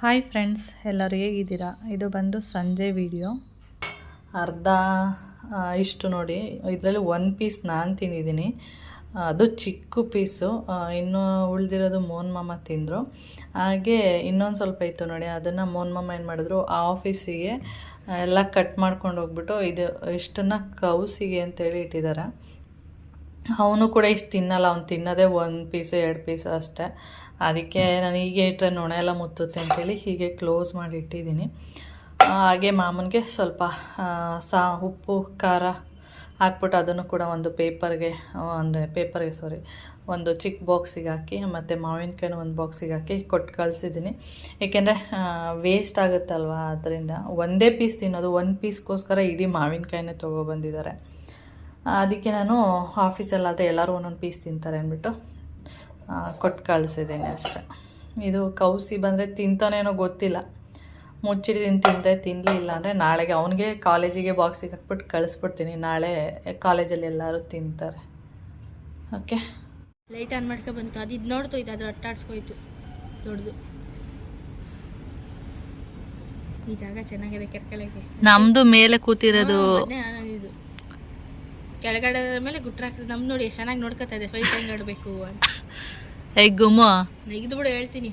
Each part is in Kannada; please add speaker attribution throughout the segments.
Speaker 1: ಹಾಯ್ ಫ್ರೆಂಡ್ಸ್, ಎಲ್ಲರೂ ಹೇಗಿದ್ದೀರಾ? ಇದು ಬಂದು ಸಂಜೆ ವಿಡಿಯೋ. ಅರ್ಧ ಇಷ್ಟು ನೋಡಿ, ಇದರಲ್ಲಿ ಒಂದು ಪೀಸ್ ನಾನು ತಿಂದಿದ್ದೀನಿ, ಅದು ಚಿಕ್ಕ ಪೀಸು. ಇನ್ನೂ ಉಳಿದಿರೋದು ಮೋಹನ್ ಮಾಮ ತಿಂದರು. ಹಾಗೆ ಇನ್ನೊಂದು ಸ್ವಲ್ಪ ಇತ್ತು ನೋಡಿ, ಅದನ್ನು ಮೋಹನ್ ಮಾಮ ಏನು ಮಾಡಿದ್ರು, ಆ ಆಫೀಸಿಗೆ ಎಲ್ಲ ಕಟ್ ಮಾಡ್ಕೊಂಡು ಹೋಗ್ಬಿಟ್ಟು ಇಷ್ಟನ್ನು ಕೌಸಿಗೆ ಅಂತೇಳಿ ಇಟ್ಟಿದ್ದಾರೆ. ಅವನು ಕೂಡ ಇಷ್ಟು ತಿನ್ನಲ್ಲ, ಅವ್ನು ತಿನ್ನೋದೇ 1 ಪೀಸು 2 ಪೀಸು ಅಷ್ಟೇ. ಅದಕ್ಕೆ ನಾನು ಹೀಗೆ ಇಟ್ಟರೆ ನೊಣ ಎಲ್ಲ ಮುತ್ತುತ್ತೆ ಅಂತೇಳಿ ಹೀಗೆ ಕ್ಲೋಸ್ ಮಾಡಿ ಇಟ್ಟಿದ್ದೀನಿ. ಹಾಗೆ ಮಾಮನಿಗೆ ಸ್ವಲ್ಪ ಉಪ್ಪು ಖಾರ ಹಾಕ್ಬಿಟ್ಟು ಅದನ್ನು ಕೂಡ ಒಂದು ಒಂದು ಚಿಕ್ಕ ಬಾಕ್ಸಿಗೆ ಹಾಕಿ, ಮತ್ತು ಮಾವಿನಕಾಯಿನ ಒಂದು ಬಾಕ್ಸಿಗೆ ಹಾಕಿ ಕೊಟ್ಟು ಕಳಿಸಿದ್ದೀನಿ. ಏಕೆಂದರೆ ವೇಸ್ಟ್ ಆಗುತ್ತಲ್ವ, ಅದರಿಂದ ಒಂದೇ ಪೀಸ್ ತಿನ್ನೋದು, 1 ಪೀಸ್ಗೋಸ್ಕರ ಇಡೀ ಮಾವಿನಕಾಯಿನೇ ತೊಗೊಬಂದಿದ್ದಾರೆ. ಅದಕ್ಕೆ ನಾನು ಆಫೀಸಲ್ಲಾದರೆ ಎಲ್ಲರೂ ಒಂದೊಂದು ಪೀಸ್ ತಿಂತಾರೆ ಅಂದ್ಬಿಟ್ಟು ಕೊಟ್ಟು ಕಳಿಸಿದ್ದೀನಿ ಅಷ್ಟೆ. ಇದು ಕೌಸಿ ಬಂದರೆ ತಿಂತಾನೇನೋ ಗೊತ್ತಿಲ್ಲ, ಮುಚ್ಚಿಟ್ಟು ತಿಂದರೆ ತಿನ್ನಲಿಲ್ಲ ಅಂದರೆ ನಾಳೆಗೆ ಅವನಿಗೆ ಕಾಲೇಜಿಗೆ ಬಾಕ್ಸಿಗೆ ಹಾಕ್ಬಿಟ್ಟು ಕಳಿಸ್ಬಿಡ್ತೀನಿ. ನಾಳೆ ಕಾಲೇಜಲ್ಲಿ ಎಲ್ಲರೂ ತಿಂತಾರೆ. ಓಕೆ,
Speaker 2: ಲೈಟ್ ಆನ್ ಮಾಡ್ಕೊ ಬಂತು, ಅದು ಇದು ನೋಡ್ತೋಯ್ತು, ಅದು ಅಟ್ಟಾಡ್ಸ್ಕೋಯ್ತು ದೊಡ್ಡದು. ಈ ಜಾಗ ಚೆನ್ನಾಗಿದೆ ಕೆರ್ಕಲೆಗೆ.
Speaker 1: ನಮ್ಮದು ಮೇಲೆ ಕೂತಿರೋದು
Speaker 2: ಇದು ಕೆಳಗಡೆ ಮೇಲೆ ಗುಟ್ರ ಹಾಕಿದ್ರೆ ನಮ್ದು ನೋಡಿ ಎಷ್ಟು ಚೆನ್ನಾಗಿ ನೋಡ್ಕೊತಾ ಇದೆ. ಫೈಟ್ ಹೆಂಗೆ ಆಡಬೇಕು ಅಂತ
Speaker 1: ಗುಮ್ಮ
Speaker 2: ನೆಗೆದು ಬಿಡು ಹೇಳ್ತೀನಿ.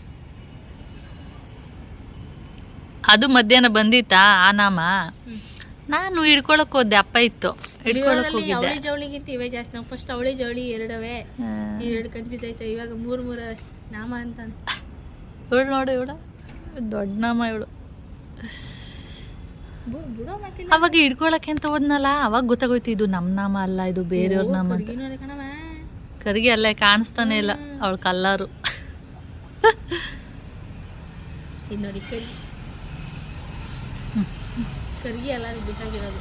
Speaker 1: ಅದು ಮಧ್ಯಾಹ್ನ ಬಂದಿತ್ತಾ ಆ ನಾಮ, ನಾನು ಹಿಡ್ಕೊಳಕ್ ಹೋದೆ, ಅಪ್ಪ ಇತ್ತು ಹಿಡ್ಕೊಳಕ್ ಹೋಗಿದ್ದೆ.
Speaker 2: ಅವಳಿ ಜವಳಿಗಿಂತ ಇವೇ ಜಾಸ್ತಿ. ನಾವು ಫಸ್ಟ್ ಅವಳಿ ಜವಳಿ 2 ಕನ್ಫ್ಯೂಸ್ ಆಯ್ತು, ಇವಾಗ 3 ನಾಮ ಅಂತ.
Speaker 1: ಇವಳು ನೋಡಿ, ಇವಳು ದೊಡ್ಡ ನಾಮ, ಇವಳು
Speaker 2: ಬಿಡೋ ಮಾತಿಲ್ಲ.
Speaker 1: ಅವಾಗ ಹಿಡ್ಕೊಳಕ್ಕೆ ಅಂತ ಹೋದ್ನಲ್ಲ, ಅವಾಗ ಗೊತ್ತಾಗೋಯ್ತು ಇದು ನಮ್ಮ ನಾಮ ಅಲ್ಲ, ಇದು ಬೇರೆಯವ್ರ ನಾಮ ಅಂತ. ಕರಿಗೆ ಅಲ್ಲೇ ಕಾಣಿಸ್ತಾನೆ ಇಲ್ಲ ಅವಳ ಕಲ್ಲರು.
Speaker 2: ಇದು ನೋಡಿ ಕರ್ಗಿ ಅಲ್ಲ ಬೇಕಾಗಿರೋದು.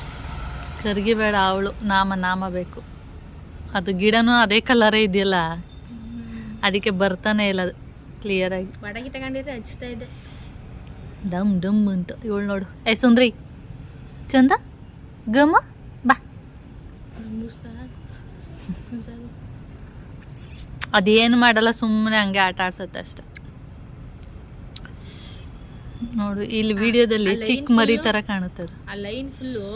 Speaker 1: ಕರ್ಗಿ ಬೇಡ, ಅವಳು ನಾಮ ಬೇಕು. ಅದು ಗಿಡನೂ ಅದೇ ಕಲರೇ ಇದೆಯಲ್ಲ, ಅದಕ್ಕೆ ಬರ್ತಾನೆ ಇಲ್ಲ ಅದು ಕ್ಲಿಯರಾಗಿ.
Speaker 2: ಬಡಗಿ ತಗೊಂಡಿದ್ದೆ ಹಚ್ತಾ ಇದ್ದೆ
Speaker 1: ಡಮ್ ಅಂತ. ಇವಳು ನೋಡು, ಸುಂದ್ರಿ ಚಂದ ಗಮ್ಮ ಬಾ. ಅದೇನು ಮಾಡಲ್ಲ, ಸುಮ್ಮನೆ ಹಂಗೆ ಆಟ ಆಡ್ಸತ್ತೆ ಅಷ್ಟೆ. ನೋಡು ಇಲ್ಲಿ ವಿಡಿಯೋದಲ್ಲಿ ಚಿಕ್ಕ ಮರಿ ತರ ಕಾಣುತ್ತದೆ.
Speaker 2: ಆ ಲೈನ್ ಫುಲ್ಲು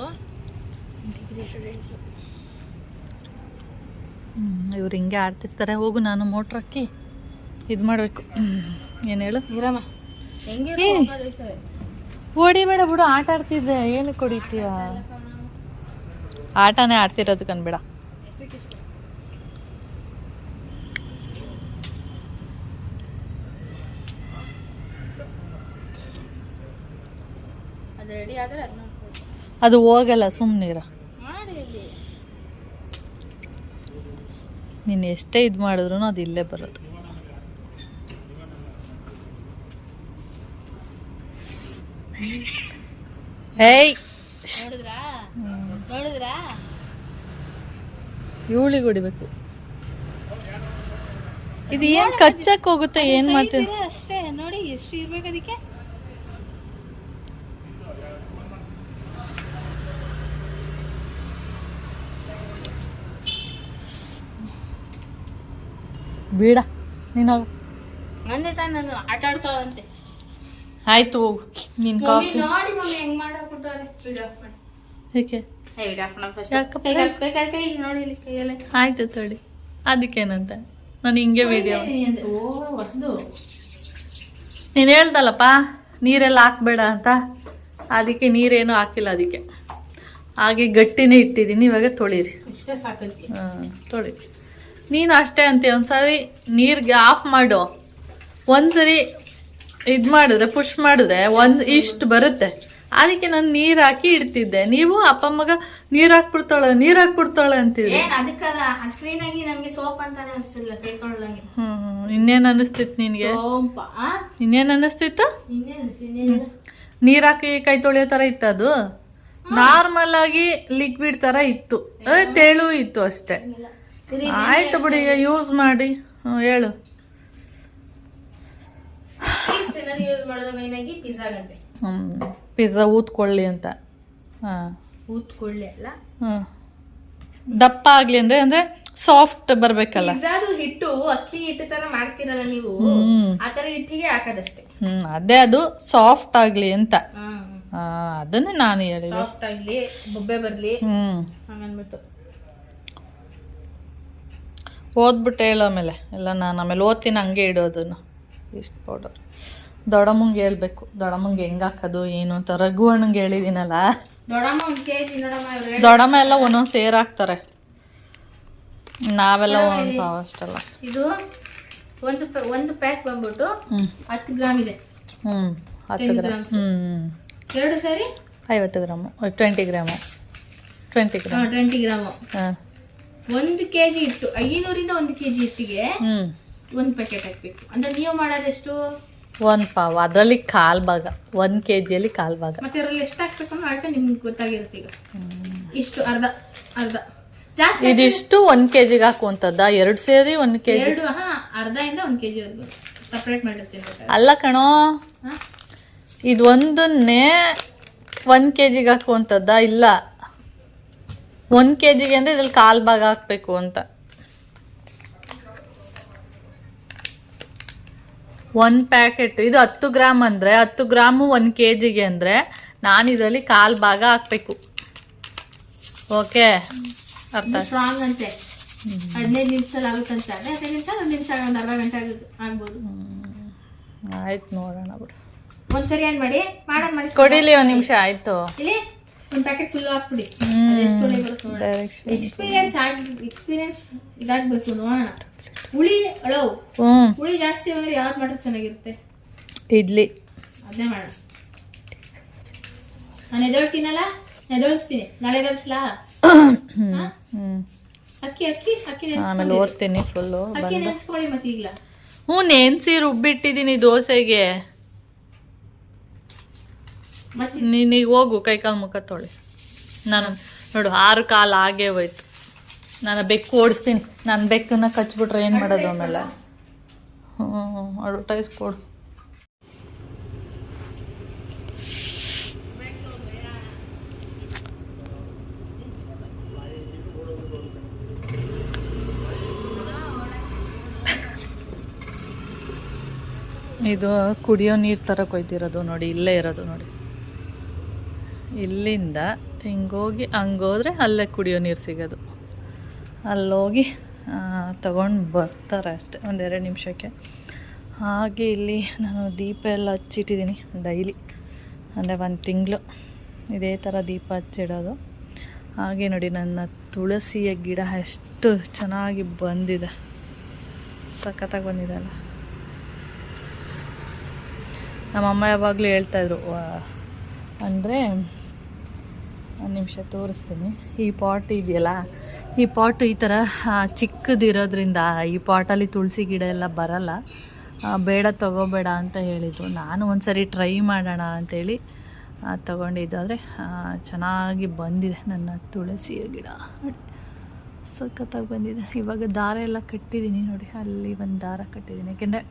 Speaker 1: ಇವ್ರು ಹಿಂಗೆ ಆಡ್ತಿರ್ತಾರೆ. ಹೋಗು, ನಾನು ಮೋಟ್ರ್ ಹಾಕಿ ಇದು ಮಾಡಬೇಕು. ಏನು ಹೇಳು ಹೊಡಿಬೇಡ ಬಿಡು, ಆಟ ಆಡ್ತಿದ್ದೆ, ಏನು ಹೊಡಿತೀಯ? ಆಟನೇ ಆಡ್ತಿರೋದು ಕನ್ಬೇಡ. ಅದು ಹೋಗಲ್ಲ, ಸುಮ್ಮನಿರ. ನೀನು ಎಷ್ಟೇ ಇದು ಮಾಡಿದ್ರು ಅದು ಇಲ್ಲೇ ಬರೋದು. ಏಯ್
Speaker 2: ನೋಡಿದ್ರಾ
Speaker 1: ಇವಳಿಗೆ ಹೊಡಿಬೇಕು. ಇದು ಏನು ಕಚ್ಚಕ್ಕೆ ಹೋಗುತ್ತೆ, ಏನು ಮಾಡ್ತೀವಿ
Speaker 2: ಅಷ್ಟೇ. ನೋಡಿ ಎಷ್ಟು ಇರ್ಬೇಕು ಅದಕ್ಕೆ.
Speaker 1: ಬೇಡ ನೀನು
Speaker 2: ಅಂದೆ ತಾನು, ನಾನು ಆಟ ಆಡ್ತಾವಂತೆ.
Speaker 1: ಆಯ್ತು ಹೋಗು, ನೀನು ಕಾಫಿ
Speaker 2: ನೋಡಿ ಮಮ್ಮಿ ಹೆಂಗ್ ಮಾಡಾಕ್ಬಿಟ್ಟಾರೆ. ವಿಡಿಯೋ ಆಫ್ ಮಾಡಿ.
Speaker 1: ಏಕೆ
Speaker 2: ನೋಡಿ ಕೈಯಲ್ಲೇ.
Speaker 1: ಆಯ್ತು ತೊಳಿ, ಅದಕ್ಕೇನಂತ ನಾನು ಹಿಂಗೆ ವಿಡಿಯೋ. ನೀನು ಹೇಳ್ದಲ್ಲಪ್ಪ ನೀರೆಲ್ಲ ಹಾಕ್ಬೇಡ ಅಂತ, ಅದಕ್ಕೆ ನೀರೇನು ಹಾಕಿಲ್ಲ. ಅದಕ್ಕೆ ಹಾಗೆ ಗಟ್ಟಿನೇ ಇಟ್ಟಿದ್ದೀನಿ. ಇವಾಗ ತೊಳಿರಿ,
Speaker 2: ಇಷ್ಟೇ ಸಾಕೈತಿ.
Speaker 1: ತೊಳಿ. ನೀನು ಅಷ್ಟೇ ಅಂತೀಯ, ಒಂದ್ಸರಿ ನೀರಿಗೆ ಆಫ್ ಮಾಡು, ಒಂದ್ಸರಿ ಇದು ಮಾಡಿದ್ರೆ ಪುಷ್ ಮಾಡಿದ್ರೆ ಇಷ್ಟು ಬರುತ್ತೆ. ಅದಕ್ಕೆ ನಾನು ನೀರು ಹಾಕಿ ಇಡ್ತಿದ್ದೆ. ನೀವು ಅಪ್ಪ ಮಗ ನೀರು ಹಾಕ್ಬಿಡ್ತಾಳೆ ಅಂತಿದ್ರಿ. ಇನ್ನೇನು ಅನ್ನಿಸ್ತಿತ್ತು ನಿನಗೆ? ಇನ್ನೇನು ಅನ್ನಿಸ್ತಿತ್ತು? ನೀರು ಹಾಕಿ ಕೈ ತೊಳೆಯೋ ಥರ ಇತ್ತು. ಅದು ನಾರ್ಮಲ್ ಆಗಿ ಲಿಕ್ವಿಡ್ ಥರ ಇತ್ತು, ತೆಳು ಇತ್ತು ಅಷ್ಟೇ. ಆಯ್ತು ಬಿಡಿ, ಈಗ ಯೂಸ್ ಮಾಡಿ. ಹೇಳು.
Speaker 2: ಪಿಜ್ಜಾ
Speaker 1: ಪಿಜ್ಜಾ ಊದ್ಕೊಳ್ಳಿ ಅಂತ.
Speaker 2: ಊದ್ಕೊಳ್ಳಿ ಅಲ್ಲ,
Speaker 1: ದಪ್ಪ ಆಗಲಿ ಅಂದರೆ ಸಾಫ್ಟ್ ಬರಬೇಕಲ್ಲ.
Speaker 2: ಪಿಜ್ಜಾದು ಹಿಟ್ಟು ಅಕ್ಕಿ ಹಿಟ್ಟು ತರ ಮಾಡ್ತೀರಲ್ಲ ನೀವು, ಆ ತರ ಹಿಟ್ಟಿಗೆ ಹಾಕೋದಷ್ಟೇ.
Speaker 1: ಅದೇ ಅದು ಸಾಫ್ಟ್ ಆಗಲಿ ಅಂತ, ಅದನ್ನೇ ನಾನು ಹೇಳಿದೆ.
Speaker 2: ಸಾಫ್ಟ್ ಆಗಲಿ, ಬೊಬ್ಬೆ ಬರಲಿ ಹಂಗನ್ಬಿಟ್ಟು.
Speaker 1: ಓದ್ಬಿಟ್ಟು ಹೇಳೋ ಆಮೇಲೆ ಎಲ್ಲ ನಾನು ಆಮೇಲೆ ಓದ್ತೀನಿ, ಹಂಗೆ ಇಡೋದನ್ನು. ಇಷ್ಟು ಪೌಡರ್ ದೊಡ್ಡಮ್ಮಂಗೆ ಹೇಳ್ಬೇಕು, ದೊಡ್ಡಮ್ಮಂಗೆ ಹೆಂಗೆ ಹಾಕೋದು ಏನು ಅಂತ. ರಘು ಅಣ್ಣಂಗೆ ಹೇಳಿದ್ದೀನಲ್ಲ,
Speaker 2: ದೊಡ್ಡಮ್ಮ 1 kg ನೋಡಮ್ಮ.
Speaker 1: ದೊಡ್ಡಮ್ಮ ಎಲ್ಲ ಒಂದೊಂದು ಸೇರು ಹಾಕ್ತಾರೆ, ನಾವೆಲ್ಲ ಒಂದು ಪಾವ್ ಅಷ್ಟಲ್ಲ.
Speaker 2: ಇದು ಒಂದು ಪ್ಯಾಕ್ ಬಂದ್ಬಿಟ್ಟು 10 ಗ್ರಾಮ್ ಇದೆ.
Speaker 1: 10 ಗ್ರಾಮ್.
Speaker 2: 2 ಸೇರಿ
Speaker 1: 50 ಗ್ರಾಮು, 20 ಗ್ರಾಮು. 20
Speaker 2: ಗ್ರಾಮು. 1 kg ಹಿಟ್ಟು, 500ರಿಂದ 1 kg ಹಿಟ್ಟಿಗೆ 1 ಪ್ಯಾಕೆಟ್ ಹಾಕ್ಬೇಕು. ಅಂದ್ರೆ ನೀವು ಮಾಡೋದೆಷ್ಟು?
Speaker 1: 1 ಪಾವ್, ಅದರಲ್ಲಿ 1/4 ಭಾಗ. 1 kgಯಲ್ಲಿ 1/4 ಭಾಗ.
Speaker 2: ಮತ್ತೆ ಅದರಲ್ಲಿ ಎಷ್ಟು ಹಾಕ್ಬೇಕು ಅಂತ ಅಳ್ತೆ ನಿಮ್ಗೆ ಗೊತ್ತಾಗಿರುತ್ತೆ. ಈಗ ಇಷ್ಟು ಅರ್ಧ ಜಾಸ್ತಿ
Speaker 1: ಇದಿಷ್ಟು 1 kgಗೆ ಹಾಕುವಂಥದ್ದ? 2 ಸೇರಿ 1 kg?
Speaker 2: ಅರ್ಧದಿಂದ 1 kg ವರೆಗೂ ಸಪ್ರೇಟ್ ಮಾಡಿರ್ತೀನಿ.
Speaker 1: ಅಲ್ಲ ಕಣೋ, ಇದು ಒಂದನ್ನೇ 1 kgಗೆ ಹಾಕುವಂಥದ್ದ? ಇಲ್ಲ, 1 kgಗೆ ಅಂದರೆ ಇದ್ರಲ್ಲಿ 1/4 ಭಾಗ ಹಾಕಬೇಕು ಅಂತ. 1 ಪ್ಯಾಕೆಟ್ ಇದು 10 ಗ್ರಾಮ್ ಅಂದರೆ 10 ಗ್ರಾಮು 1 kgಗೆ ಅಂದರೆ ನಾನು ಇದರಲ್ಲಿ 1/4 ಭಾಗ ಹಾಕಬೇಕು. ಓಕೆ, ಅರ್ಥ?
Speaker 2: ಸ್ಟ್ರಾಂಗ್ ಅಂತೆ 15 ನಿಮಿಷದಲ್ಲಿ ಆಗುತ್ತಂತೆ. 15 ನಿಮಿಷ, 1 ನಿಮಿಷ, 1 ಅರ್ಧ ಗಂಟೆ ಆಗ್ಬೋದು.
Speaker 1: ಆಯ್ತು, ನೋಡೋಣ ಬಿಡು.
Speaker 2: ಒಂದ್ಸರಿ ಏನ್ ಮಾಡಿ ಮಾಡಿ
Speaker 1: ಕೊಡಿಲಿ 1 ನಿಮಿಷ. ಆಯ್ತು,
Speaker 2: ಇಲ್ಲಿ 1 ಪ್ಯಾಕೆಟ್ ಫುಲ್ ಹಾಕ್ಬಿಡಿ. ಎಕ್ಸ್ಪೀರಿಯನ್ಸ್ ಇದಾಗ್ಬೇಕು ನೋಡೋಣ. ಹುಳಿ ಹುಳಿ ಜಾಸ್ತಿ ಬಂದ್ರೆ ಯಾವ್ದು ಮಾಡಿದ್ರೆ ಚೆನ್ನಾಗಿರುತ್ತೆ?
Speaker 1: ಇಡ್ಲಿ.
Speaker 2: ಅದೇ ಮಾಡೋಣ. ನಾನು ಎದೊಳ್ತೀನಲ್ಲ, ಎದೊಳಿಸ್ತೀನಿ. ನಾಳೆ ಎದೊಳಿಸ್ಲಾ? ಅಕ್ಕಿ ಅಕ್ಕಿ ಅಕ್ಕಿ
Speaker 1: ಆಮೇಲೆ ಓದ್ತೀನಿ ಫುಲ್ಲು.
Speaker 2: ಅಕ್ಕಿ ನೆನ್ಸ್ಕೊಳ್ಳಿ ಮತ್ತೆ ಈಗಲ.
Speaker 1: ನೆನ್ಸಿ ರುಬ್ಬಿಟ್ಟಿದ್ದೀನಿ ದೋಸೆಗೆ. ನೀನೀಗ ಹೋಗು, ಕೈಕಾಲು ಮುಖ ತೊಳಿ. ನಾನು ನೋಡು 6 ಕಾಲು ಆಗೇ ಹೋಯ್ತು. ನಾನು ಬೆಕ್ಕು ಓಡಿಸ್ತೀನಿ. ನಾನು ಬೆಕ್ಕನ್ನ ಕಚ್ಬಿಟ್ರೆ ಏನು ಮಾಡೋದು ಆಮೇಲೆ? ಅಡ್ವರ್ಟೈಸ್ ಕೊಡು. ಇದು ಕುಡಿಯೋ ನೀರು ಥರ ಕೊಯ್ತಿರೋದು ನೋಡಿ, ಇಲ್ಲೇ ಇರೋದು ನೋಡಿ. ಇಲ್ಲಿಂದ ಹಿಂಗೋಗಿ ಹಂಗೋದ್ರೆ ಅಲ್ಲೇ ಕುಡಿಯೋ ನೀರು ಸಿಗೋದು. ಅಲ್ಲೋಗಿ ತಗೊಂಡು ಬರ್ತಾರೆ ಅಷ್ಟೆ, 1-2 ನಿಮಿಷಕ್ಕೆ. ಹಾಗೆ ಇಲ್ಲಿ ನಾನು ದೀಪ ಎಲ್ಲ ಹಚ್ಚಿಟ್ಟಿದ್ದೀನಿ ಡೈಲಿ, ಅಂದರೆ 1 ತಿಂಗಳು ಇದೇ ಥರ ದೀಪ ಹಚ್ಚಿಡೋದು. ಹಾಗೆ ನೋಡಿ ನನ್ನ ತುಳಸಿಯ ಗಿಡ ಎಷ್ಟು ಚೆನ್ನಾಗಿ ಬಂದಿದೆ, ಸಖತ್ತಾಗಿ ಬಂದಿದೆ ಅಲ್ಲ. ನಮ್ಮಮ್ಮ ಯಾವಾಗಲೂ ಹೇಳ್ತಾಯಿದ್ರು, ಅಂದರೆ 1 ನಿಮಿಷ ತೋರಿಸ್ತೀನಿ. ಈ ಪಾಟ್ ಇದೆಯಲ್ಲ, ಈ ಪಾಟು ಈ ಥರ ಚಿಕ್ಕದಿರೋದ್ರಿಂದ ಈ ಪಾಟಲ್ಲಿ ತುಳಸಿ ಗಿಡ ಎಲ್ಲ ಬರಲ್ಲ, ಬೇಡ ತಗೋಬೇಡ ಅಂತ ಹೇಳಿದರು. ನಾನು ಒಂದು ಸರಿ ಟ್ರೈ ಮಾಡೋಣ ಅಂಥೇಳಿ ತಗೊಂಡಿದ್ದು. ಆದರೆ ಚೆನ್ನಾಗಿ ಬಂದಿದೆ ನನ್ನ ತುಳಸಿಯ ಗಿಡ, ಸಖತ್ತಾಗಿ ಬಂದಿದೆ. ಇವಾಗ ದಾರ ಎಲ್ಲ ಕಟ್ಟಿದ್ದೀನಿ ನೋಡಿ, ಅಲ್ಲಿ ಒಂದು ದಾರ ಕಟ್ಟಿದ್ದೀನಿ. ಯಾಕೆಂದರೆ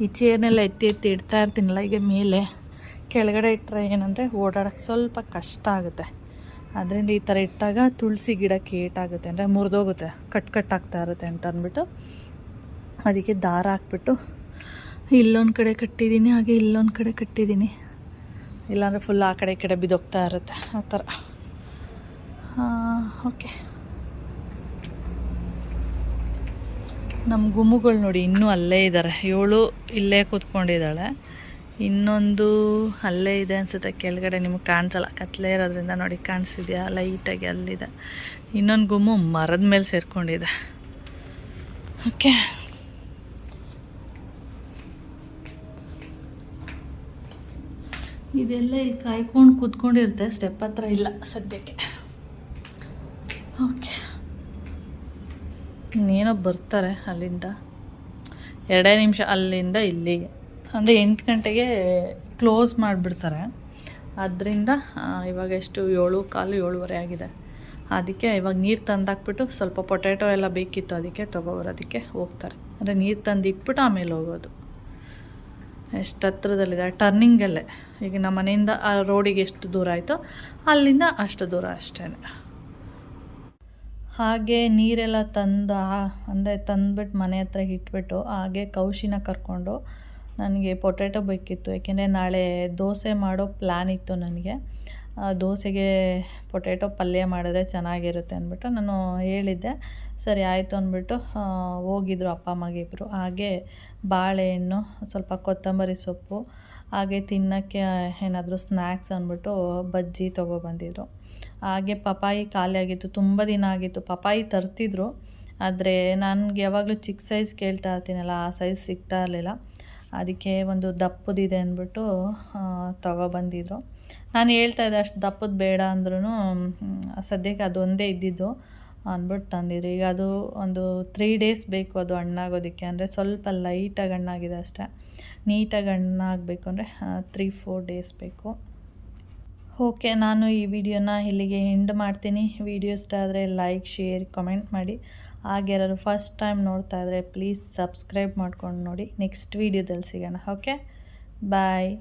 Speaker 1: ಈ ಚೇರ್ನೆಲ್ಲ ಎತ್ತಿ ಇಡ್ತಾ ಇರ್ತೀನಲ್ಲ, ಈಗ ಮೇಲೆ ಕೆಳಗಡೆ ಇಟ್ಟರೆ ಏನಂದರೆ ಓಡಾಡೋಕ್ಕೆ ಸ್ವಲ್ಪ ಕಷ್ಟ ಆಗುತ್ತೆ. ಅದರಿಂದ ಈ ಥರ ಇಟ್ಟಾಗ ತುಳಸಿ ಗಿಡಕ್ಕೆ ಏಟಾಗುತ್ತೆ, ಅಂದರೆ ಮುರಿದೋಗುತ್ತೆ, ಕಟ್ಟಾಗ್ತಾ ಇರುತ್ತೆ ಅಂತ ಅಂದ್ಬಿಟ್ಟು ಅದಕ್ಕೆ ದಾರ ಹಾಕ್ಬಿಟ್ಟು ಇಲ್ಲೊಂದು ಕಡೆ ಕಟ್ಟಿದ್ದೀನಿ, ಹಾಗೆ ಇಲ್ಲೊಂದು ಕಡೆ ಕಟ್ಟಿದ್ದೀನಿ. ಇಲ್ಲಾಂದರೆ ಫುಲ್ ಆ ಕಡೆ ಈ ಕಡೆ ಬಿದ್ದೋಗ್ತಾ ಇರುತ್ತೆ, ಆ ಥರ. ಓಕೆ, ನಮ್ಮ ಗುಮ್ಮುಗಳು ನೋಡಿ ಇನ್ನೂ ಅಲ್ಲೇ ಇದ್ದಾರೆ. 7 ಇಲ್ಲೇ ಕೂತ್ಕೊಂಡಿದ್ದಾಳೆ, ಇನ್ನೊಂದು ಅಲ್ಲೇ ಇದೆ ಅನಿಸುತ್ತೆ ಕೆಳಗಡೆ. ನಿಮಗೆ ಕಾಣಿಸಲ್ಲ, ಕತ್ಲೇ ಇರೋದ್ರಿಂದ ನೋಡಿ, ಕಾಣಿಸಿದೆಯಾ ಲೈಟಾಗಿ ಅಲ್ಲಿದೆ. ಇನ್ನೊಂದು ಗುಮ್ಮು ಮರದ ಮೇಲೆ ಸೇರಿಕೊಂಡಿದೆ. ಓಕೆ, ಇದೆಲ್ಲ ಇಲ್ಲಿ ಕಾಯ್ಕೊಂಡು ಕೂತ್ಕೊಂಡಿರುತ್ತೆ, ಸ್ಟೆಪ್ ಹತ್ರ ಇಲ್ಲ ಸದ್ಯಕ್ಕೆ. ಓಕೆ, ಇನ್ನೇನೋ ಬರ್ತಾರೆ ಅಲ್ಲಿಂದ. 2 ನಿಮಿಷ ಅಲ್ಲಿಂದ ಇಲ್ಲಿಗೆ, ಅಂದರೆ 8 ಗಂಟೆಗೆ ಕ್ಲೋಸ್ ಮಾಡಿಬಿಡ್ತಾರೆ. ಅದರಿಂದ ಇವಾಗ ಎಷ್ಟು 7:15, 7:30 ಆಗಿದೆ. ಅದಕ್ಕೆ ಇವಾಗ ನೀರು ತಂದಾಕ್ಬಿಟ್ಟು ಸ್ವಲ್ಪ ಪೊಟ್ಯಾಟೊ ಎಲ್ಲ ಬೇಕಿತ್ತು, ಅದಕ್ಕೆ ತೊಗೊಬರೋದಕ್ಕೆ ಹೋಗ್ತಾರೆ. ಅಂದರೆ ನೀರು ತಂದು ಇಟ್ಬಿಟ್ಟು ಆಮೇಲೆ ಹೋಗೋದು. ಎಷ್ಟು ಹತ್ರದಲ್ಲಿದೆ, ಟರ್ನಿಂಗಲ್ಲೇ. ಈಗ ನಮ್ಮ ಮನೆಯಿಂದ ಆ ರೋಡಿಗೆ ಎಷ್ಟು ದೂರ ಆಯಿತೋ ಅಲ್ಲಿಂದ ಅಷ್ಟು ದೂರ ಅಷ್ಟೇ. ಹಾಗೆ ನೀರೆಲ್ಲ ಅಂದರೆ ತಂದುಬಿಟ್ಟು ಮನೆ ಹತ್ರ ಇಟ್ಬಿಟ್ಟು ಹಾಗೆ ಕೌಶಿನ ಕರ್ಕೊಂಡು ನನಗೆ ಪೊಟ್ಯಾಟೊ ಬೇಕಿತ್ತು. ಏಕೆಂದರೆ ನಾಳೆ ದೋಸೆ ಮಾಡೋ ಪ್ಲ್ಯಾನ್ ಇತ್ತು ನನಗೆ. ದೋಸೆಗೆ ಪೊಟ್ಯಾಟೊ ಪಲ್ಯ ಮಾಡಿದ್ರೆ ಚೆನ್ನಾಗಿರುತ್ತೆ ಅಂದ್ಬಿಟ್ಟು ನಾನು ಹೇಳಿದ್ದೆ. ಸರಿ ಆಯಿತು ಅಂದ್ಬಿಟ್ಟು ಹೋಗಿದ್ರು ಅಪ್ಪ ಅಮ್ಮಗೆ ಇಬ್ಬರು. ಹಾಗೆ ಬಾಳೆಹಣ್ಣು, ಸ್ವಲ್ಪ ಕೊತ್ತಂಬರಿ ಸೊಪ್ಪು, ಹಾಗೆ ತಿನ್ನೋಕ್ಕೆ ಏನಾದರೂ ಸ್ನ್ಯಾಕ್ಸ್ ಅಂದ್ಬಿಟ್ಟು ಬಜ್ಜಿ ತೊಗೊಬಂದಿದ್ರು. ಹಾಗೆ ಪಪಾಯಿ ಖಾಲಿ ಆಗಿತ್ತು, ತುಂಬ ದಿನ ಆಗಿತ್ತು. ಪಪಾಯಿ ತರ್ತಿದ್ರು, ಆದರೆ ನನಗೆ ಯಾವಾಗಲೂ ಚಿಕ್ಕ ಸೈಜ್ ಕೇಳ್ತಾ ಇರ್ತೀನಲ್ಲ, ಆ ಸೈಜ್ ಸಿಗ್ತಾ ಇರಲಿಲ್ಲ. ಅದಕ್ಕೆ ಒಂದು ದಪ್ಪದಿದೆ ಅಂದ್ಬಿಟ್ಟು ತೊಗೊಬಂದಿದ್ರು. ನಾನು ಹೇಳ್ತಾಯಿದ್ದೆ ಅಷ್ಟು ದಪ್ಪದು ಬೇಡ ಅಂದ್ರೂ ಸದ್ಯಕ್ಕೆ ಅದೊಂದೇ ಇದ್ದಿದ್ದು ಅಂದ್ಬಿಟ್ಟು ತಂದಿದ್ರು. ಈಗ ಅದು ಒಂದು 3 ಡೇಸ್ ಬೇಕು ಅದು ಹಣ್ಣಾಗೋದಕ್ಕೆ. ಅಂದರೆ ಸ್ವಲ್ಪ ಲೈಟಾಗಿ ಹಣ್ಣಾಗಿದೆ ಅಷ್ಟೇ. ನೀಟಾಗಿ ಹಣ್ಣಾಗಬೇಕು ಅಂದರೆ 3-4 ಡೇಸ್ ಬೇಕು. ಓಕೆ, ನಾನು ಈ ವಿಡಿಯೋನ ಇಲ್ಲಿಗೆ ಎಂಡ್ ಮಾಡ್ತೀನಿ. ವಿಡಿಯೋ ಇಷ್ಟ ಆದರೆ ಲೈಕ್, ಶೇರ್, ಕಮೆಂಟ್ ಮಾಡಿ. ಹಾಗೆ ಯಾರಾದ್ರು ಫಸ್ಟ್ ಟೈಮ್ ನೋಡ್ತಾ ಇದ್ದರೆ ಪ್ಲೀಸ್ ಸಬ್ಸ್ಕ್ರೈಬ್ ಮಾಡ್ಕೊಂಡು ನೋಡಿ. ನೆಕ್ಸ್ಟ್ ವೀಡಿಯೋದಲ್ಲಿ ಸಿಗೋಣ. ಓಕೆ, ಬಾಯ್.